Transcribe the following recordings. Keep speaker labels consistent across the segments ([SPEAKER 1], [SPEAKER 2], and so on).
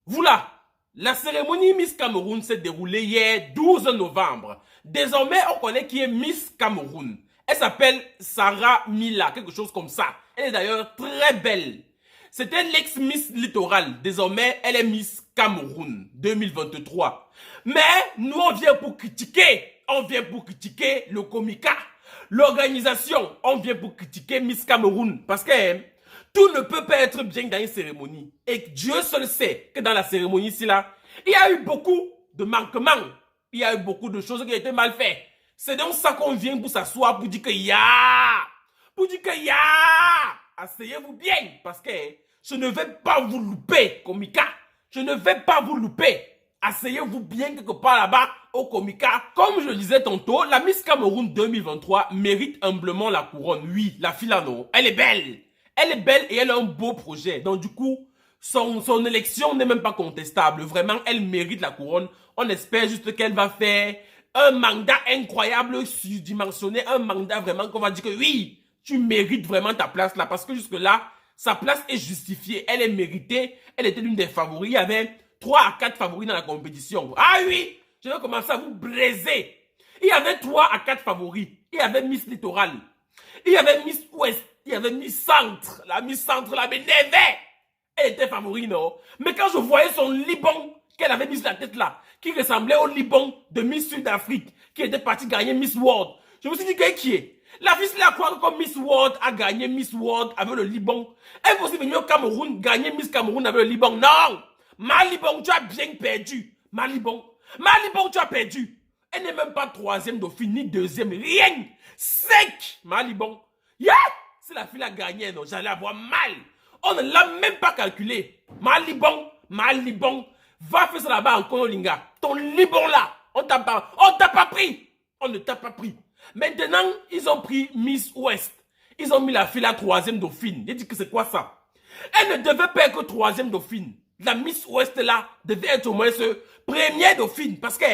[SPEAKER 1] Voilà, la cérémonie Miss Cameroun s'est déroulée hier 12 novembre. Désormais, on connaît qui est Miss Cameroun. Elle s'appelle Sarah Mila, quelque chose comme ça. Elle est d'ailleurs très belle. C'était l'ex-Miss Littoral. Désormais, elle est Miss Cameroun 2023. Mais nous, on vient pour critiquer. On vient pour critiquer le Comica. L'organisation, on vient pour critiquer Miss Cameroun. Parce que tout ne peut pas être bien dans une cérémonie. Et Dieu seul sait que dans la cérémonie ici là, il y a eu beaucoup de manquements. Il y a eu beaucoup de choses qui ont été mal faites. C'est donc ça qu'on vient pour s'asseoir pour dire que pour dire que asseyez-vous bien. Parce que je ne vais pas vous louper, Comica. Je ne vais pas vous louper. Asseyez-vous bien quelque part là-bas au Comica. Comme je le disais tantôt, la Miss Cameroun 2023 mérite humblement la couronne. Oui, la fille là, non. Elle est belle. Elle est belle et elle a un beau projet. Donc du coup, son élection n'est même pas contestable. Vraiment, elle mérite la couronne. On espère juste qu'elle va faire un mandat incroyable, surdimensionné. Un mandat vraiment qu'on va dire que oui, tu mérites vraiment ta place là. Parce que jusque-là, sa place est justifiée. Elle est méritée. Elle était l'une des favoris. Il y avait 3 à 4 favoris dans la compétition. Ah oui, je vais commencer à vous braiser. Il y avait 3 à 4 favoris. Il y avait Miss Littoral. Il y avait Miss Ouest. Il y avait Miss Centre. La Miss Centre, la m'énervait. Elle était favorite, non? Mais quand je voyais son Liban qu'elle avait mis sur la tête là, qui ressemblait au Liban de Miss Sud-Afrique, qui était partie gagner Miss World, je me suis dit, qui est? La fille là croit que comme Miss World a gagné Miss World avec le Liban, elle peut aussi venir au Cameroun, gagner Miss Cameroun avec le Liban. Non! Ma Liban, tu as bien perdu. Ma Liban, tu as perdu. Elle n'est même pas 3e dauphine, ni 2e, rien. Sec, Ma Liban. Yeah! Si la fille a gagné, non, j'allais avoir mal. On ne l'a même pas calculé. Ma Liban, va faire ça là-bas en Konolinga. Ton Liban là, on t'a pas pris. On ne t'a pas pris. Maintenant, ils ont pris Miss Ouest. Ils ont mis la fille à 3e dauphine. Ils disent que c'est quoi ça? Elle ne devait pas être que 3e dauphine. La Miss Ouest là devait être au moins ce premier dauphine. Parce que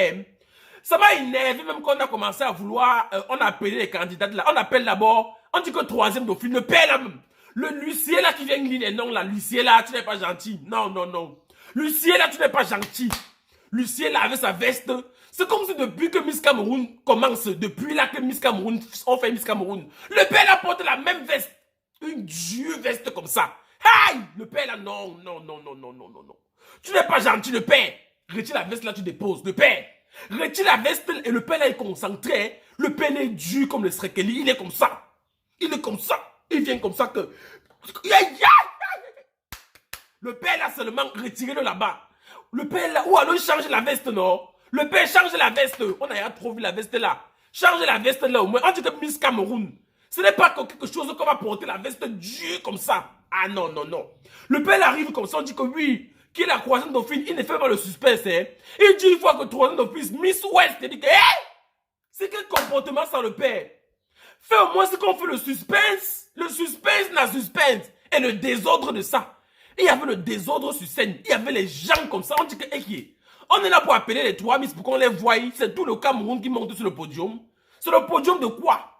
[SPEAKER 1] ça m'a énervé même quand on a commencé à vouloir, on a appelé les candidats là. On appelle d'abord, on dit que 3e dauphine, le père là même. Le Lucier là qui vient lire les noms là, Lucier là, tu n'es pas gentil. Non. Lucier là, tu n'es pas gentil. Lucier là avec sa veste. C'est comme si depuis que Miss Cameroun commence, depuis là que Miss Cameroun, on fait Miss Cameroun, le père là porte la même veste. Une dure veste comme ça. Aïe! Le père là, non. Tu n'es pas gentil, le père. Retire la veste là, tu déposes. Le père. Retire la veste et le père là est concentré. Le père est dur comme le Srekeli. Il est comme ça. Il vient comme ça que... Le père là seulement retirez-le là-bas. Le père là... Ou alors il change la veste, non? Le père change la veste. On a trop vu la veste là. Change la veste là au moins. On dit que Miss Cameroun. Ce n'est pas quelque chose qu'on va porter la veste dure comme ça. Ah non. Le père arrive comme ça, on dit que oui, qui est la 3e dauphine, il ne fait pas le suspense. Hein. Il dit une fois que 3e dauphine, Miss West, il dit que c'est quel comportement ça le père? Fais au moins ce qu'on fait le suspense. Le suspense n'a suspense. Et le désordre de ça. Il y avait le désordre sur scène. Il y avait les gens comme ça. On dit que on est là pour appeler les 3 Miss pour qu'on les voie. C'est tout le Cameroun qui monte sur le podium. C'est le podium de quoi?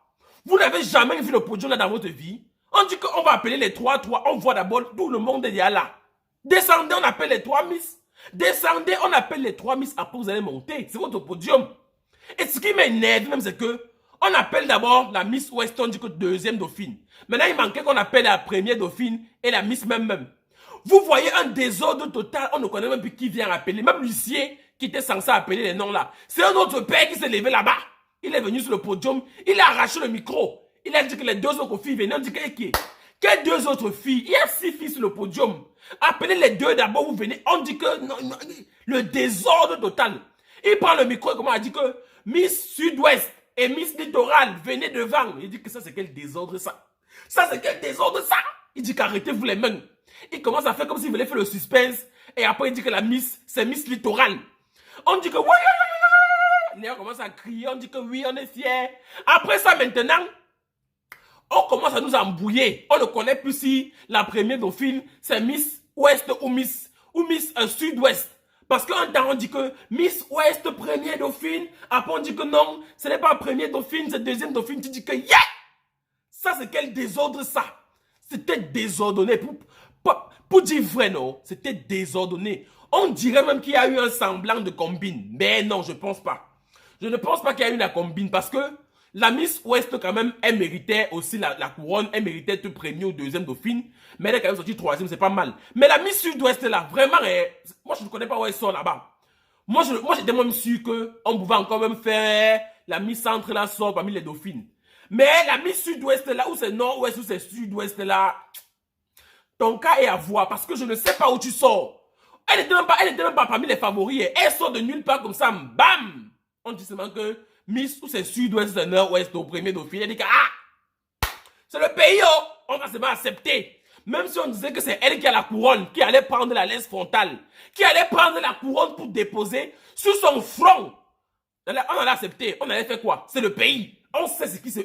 [SPEAKER 1] Vous n'avez jamais vu le podium là dans votre vie? On dit qu'on va appeler les 3. On voit d'abord tout le monde est là. Descendez, on appelle les 3 Miss. Descendez, on appelle les 3 Miss. Après, vous allez monter. C'est votre podium. Et ce qui m'énerve même, c'est que on appelle d'abord la Miss West, on dit que 2e dauphine. Maintenant, il manquait qu'on appelle la 1re dauphine et la Miss même. Vous voyez un désordre total. On ne connaît même plus qui vient appeler. Même Lucier, qui était censé appeler les noms là. C'est un autre père qui s'est levé là-bas. Il est venu sur le podium. Il a arraché le micro. Il a dit que les 2 autres filles venaient. On dit que quelles 2 autres filles? Il y a 6 filles sur le podium. Appelez les 2 d'abord, vous venez. On dit que non, le désordre total. Il prend le micro et comment il dit que Miss Sud-Ouest et Miss Littoral, venez devant. Il dit que ça, c'est quel désordre ça? Il dit qu'arrêtez-vous les mains. Il commence à faire comme s'il voulait faire le suspense. Et après, il dit que la Miss, c'est Miss Littoral. On dit que oui. Les gens commencent à crier. On dit que oui, on est fiers. Après ça, maintenant, on commence à nous embrouiller. On ne connaît plus si la 1re dauphine, c'est Miss Ouest ou Miss Sud-Ouest. Parce qu'un temps, on dit que Miss Ouest, 1er dauphine. Après, on dit que non, ce n'est pas 1er dauphine, c'est 2e dauphine. Tu dis que ça, c'est quel désordre ça? C'était désordonné. Pour dire vrai, non, c'était désordonné. On dirait même qu'il y a eu un semblant de combine. Mais non, je pense pas. Je ne pense pas qu'il y a eu la combine parce que la Miss Ouest, quand même, elle méritait aussi la couronne. Elle méritait être première ou deuxième dauphine. Mais elle est quand même sortie troisième, c'est pas mal. Mais la Miss Sud-Ouest, là, vraiment, moi, je ne connais pas où elle sort là-bas. Moi, j'étais même sûr qu'on pouvait encore même faire la Miss Centre, là, sort parmi les dauphines. Mais la Miss Sud-Ouest, là, où c'est Nord-Ouest, où c'est Sud-Ouest, là, ton cas est à voir parce que je ne sais pas où tu sors. Elle n'était même pas parmi les favoris. Elle sort de nulle part comme ça, bam! On dit seulement que Miss, où c'est Sud-Ouest, c'est Nord-Ouest, au premier dauphine. Elle dit que, c'est le pays, oh! On va seulement accepter. Même si on disait que c'est elle qui a la couronne, qui allait prendre la laisse frontale, qui allait prendre la couronne pour déposer sur son front. On allait accepter. On allait faire quoi? C'est le pays. On sait ce qui se...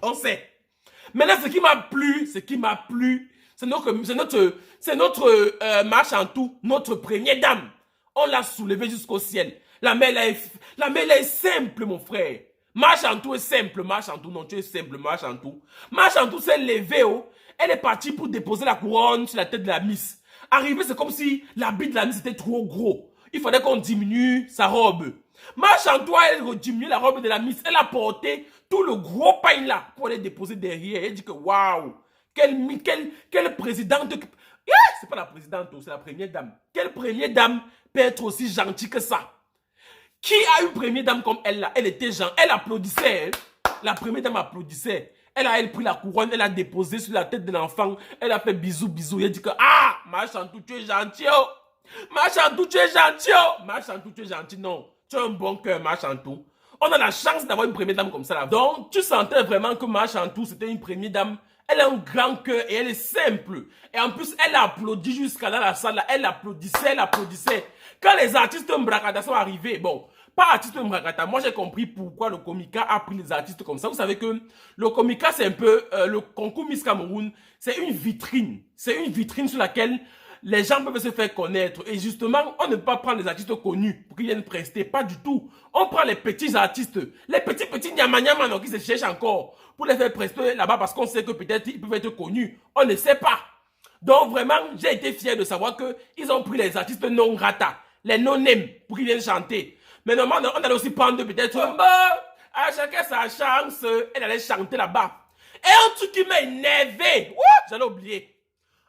[SPEAKER 1] On sait. Maintenant, ce qui m'a plu, c'est notre marche en tout, notre première dame. On l'a soulevée jusqu'au ciel. La mère est simple, mon frère. Marche en tout est simple, marche en tout. Non, tu es simple, marche en tout. Marche en tout s'est levée, oh. Elle est partie pour déposer la couronne sur la tête de la Miss. Arrivé, c'est comme si l'habit de la Miss était trop gros. Il fallait qu'on diminue sa robe. Marche en tout, elle a diminué la robe de la Miss. Elle a porté tout le gros pain là pour aller déposer derrière. Elle dit que waouh, quelle présidente. Yeah, c'est pas la présidente, c'est la première dame. Quelle première dame peut être aussi gentille que ça? Qui a une première dame comme elle là? Elle était gentille, elle applaudissait. La première dame applaudissait. Elle a pris la couronne, elle a déposé sur la tête de l'enfant. Elle a fait bisous, bisous. Elle dit que Machantou, tu es gentil, oh. Machantou, tu es gentil, oh. Machantou, tu es gentil, non. Tu as un bon cœur, Machantou. On a la chance d'avoir une première dame comme ça là. Donc, tu sentais vraiment que Machantou, c'était une première dame. Elle a un grand cœur et elle est simple. Et en plus, elle a applaudi jusqu'à dans la salle là. Elle applaudissait, elle applaudissait. Quand les artistes Mbrakata sont arrivés, bon, pas artistes Mbrakata, moi j'ai compris pourquoi le Komika a pris les artistes comme ça. Vous savez que le Komika, c'est un peu, le concours Miss Cameroun, c'est une vitrine. C'est une vitrine sur laquelle les gens peuvent se faire connaître. Et justement, on ne peut pas prendre les artistes connus pour qu'ils viennent prester. Pas du tout. On prend les petits artistes, les petits nyama qui se cherchent encore pour les faire prester là-bas parce qu'on sait que peut-être ils peuvent être connus. On ne sait pas. Donc vraiment, j'ai été fier de savoir qu'ils ont pris les artistes non grata, les non-name pour qu'ils viennent chanter. Mais normalement, on allait aussi prendre peut-être à chacun sa chance. Elle allait chanter là-bas. Et un truc qui m'a énervé, j'allais oublier.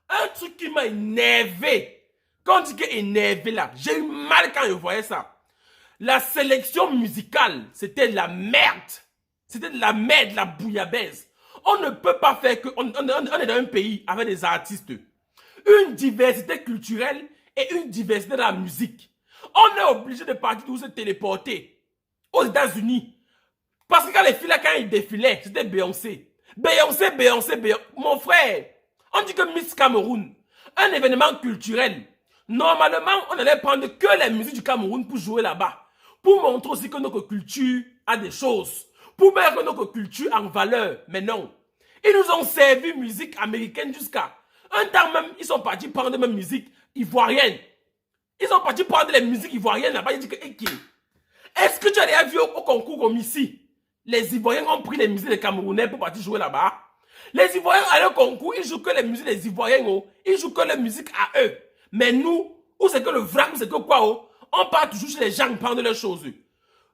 [SPEAKER 1] Un truc qui m'a énervé. Quand on dit que énervé là, j'ai eu mal quand je voyais ça. La sélection musicale, c'était de la merde. C'était de la merde, de la bouillabaisse. On ne peut pas faire que... On est dans un pays avec des artistes. Une diversité culturelle et une diversité de la musique. On est obligé de partir d'où se téléporter. Aux États-Unis. Parce que quand les filles là, quand ils défilaient, c'était Beyoncé. Beyoncé. Mon frère, on dit que Miss Cameroun, un événement culturel. Normalement, on allait prendre que les musiques du Cameroun pour jouer là-bas. Pour montrer aussi que notre culture a des choses. Pour mettre notre culture en valeur. Mais non. Ils nous ont servi musique américaine jusqu'à... Un temps même, ils sont partis prendre même musique ivoirienne. Ils sont partis prendre les musiques ivoiriennes là-bas. Ils disent que... Est-ce que tu as déjà vu au concours comme ici? Les Ivoiriens ont pris les musiques des Camerounais pour partir jouer là-bas. Les Ivoiriens à au concours, ils jouent que les musiques des Ivoiriens. Oh. Ils jouent que les musiques à eux. Mais nous, où c'est que le vrai, où c'est que quoi? Oh? On part toujours chez les gens pour prendre leurs choses.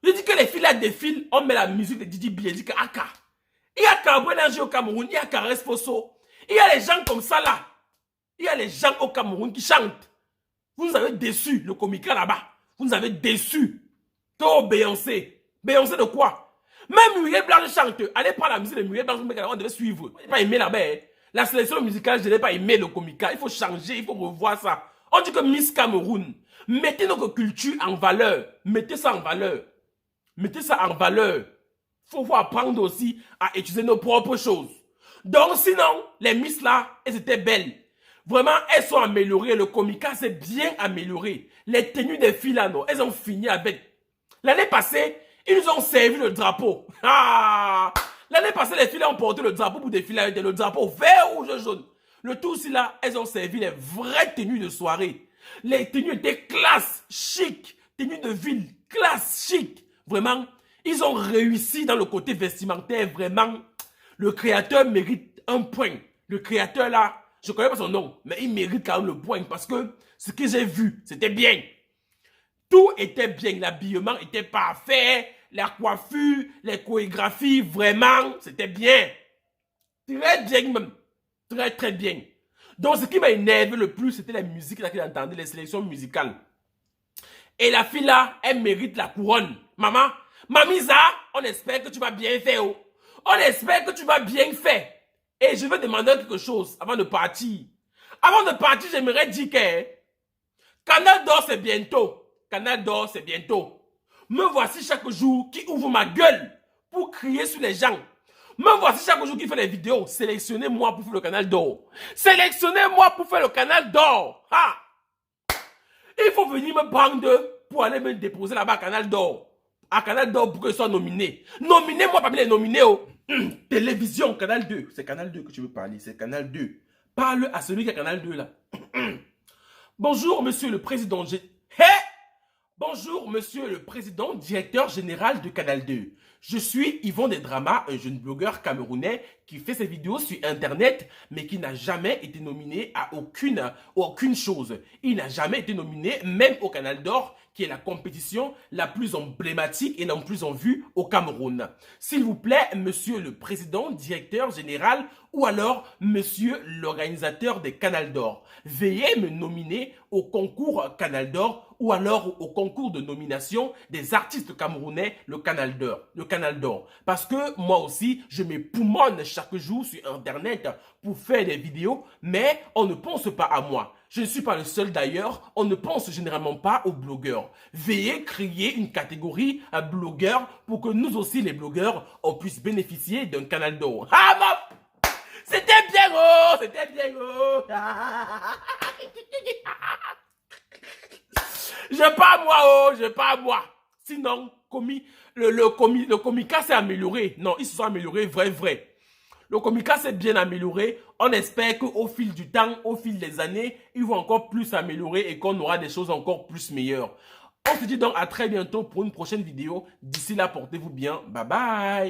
[SPEAKER 1] Je dis que les filles là défilent, on met la musique de Didi Bié. Je dis que Aka. Il y a Cabré au Cameroun, il y a Carès Fosso. Il y a les gens comme ça là. Il y a les gens au Cameroun qui chantent. Vous nous avez déçus, le Komika là-bas. Vous nous avez déçus. Toi, Beyoncé. Beyoncé de quoi? Même Muriel Blanche chante. Allez prendre la musique de Muriel Blanche, on devait suivre. Je n'ai pas aimé là-bas. La sélection musicale, je n'ai pas aimé le Komika. Il faut changer, il faut revoir ça. On dit que Miss Cameroun, mettez notre culture en valeur. Mettez ça en valeur. Mettez ça en valeur. Il faut apprendre aussi à utiliser nos propres choses. Donc sinon, les Miss là, elles étaient belles. Vraiment, elles sont améliorées. Le Komika s'est bien amélioré. Les tenues des filles là, non, elles ont fini avec. L'année passée, ils nous ont servi le drapeau. L'année passée, les filles ont porté le drapeau pour défiler avec le drapeau vert, rouge, jaune. Le tout aussi là, elles ont servi les vraies tenues de soirée. Les tenues étaient classe, chic. Tenues de ville, classe, chic. Vraiment, ils ont réussi dans le côté vestimentaire. Vraiment, le créateur mérite un point. Le créateur là, Je connais pas son nom, mais il mérite quand même le point parce que ce que j'ai vu, c'était bien. Tout était bien, l'habillement était parfait, la coiffure, les chorégraphies, vraiment, c'était bien. Très bien même. Très très bien. Donc ce qui m'a énervé le plus, c'était la musique là qu'il entendait, les sélections musicales. Et la fille là, elle mérite la couronne. Maman, Mamisa, on espère que tu vas bien faire. Oh. On espère que tu vas bien faire. Et je vais demander quelque chose avant de partir. Avant de partir, j'aimerais dire que Canal d'Or, c'est bientôt. Canal d'Or, c'est bientôt. Me voici chaque jour qui ouvre ma gueule pour crier sur les gens. Me voici chaque jour qui fait des vidéos. Sélectionnez-moi pour faire le Canal d'Or. Sélectionnez-moi pour faire le Canal d'Or. Ah! Il faut venir me prendre pour aller me déposer là-bas à Canal d'Or. À Canal d'Or pour que je sois nominé. Nominez-moi parmi les nominés. Oh. Télévision, Canal 2. C'est Canal 2 que tu veux parler. C'est Canal 2. Parle à celui qui a Canal 2 là. Bonjour, monsieur le président. Bonjour, monsieur le président, directeur général de Canal 2. Je suis Yvon Desdramas, un jeune blogueur camerounais qui fait ses vidéos sur Internet, mais qui n'a jamais été nominé à aucune chose. Il n'a jamais été nominé, même au Canal d'Or, qui est la compétition la plus emblématique et la plus en vue au Cameroun. S'il vous plaît, monsieur le président, directeur général, ou alors monsieur l'organisateur des Canal d'Or, veuillez me nominer au concours Canal d'Or ou alors au concours de nomination des artistes camerounais, le Canal d'Or. Parce que moi aussi, je m'époumonne chaque jour sur Internet pour faire des vidéos, mais on ne pense pas à moi. Je ne suis pas le seul d'ailleurs, on ne pense généralement pas aux blogueurs. Veuillez créer une catégorie à blogueurs pour que nous aussi, les blogueurs, on puisse bénéficier d'un Canal d'Or. Ah, ma... C'était bien, oh! C'était bien, oh! Je pas moi, oh! Je pas moi! Sinon, le Comica s'est amélioré. Non, ils se sont améliorés, vrai. Le Comica s'est bien amélioré. On espère qu'au fil du temps, au fil des années, ils vont encore plus s'améliorer et qu'on aura des choses encore plus meilleures. On se dit donc à très bientôt pour une prochaine vidéo. D'ici là, portez-vous bien. Bye bye!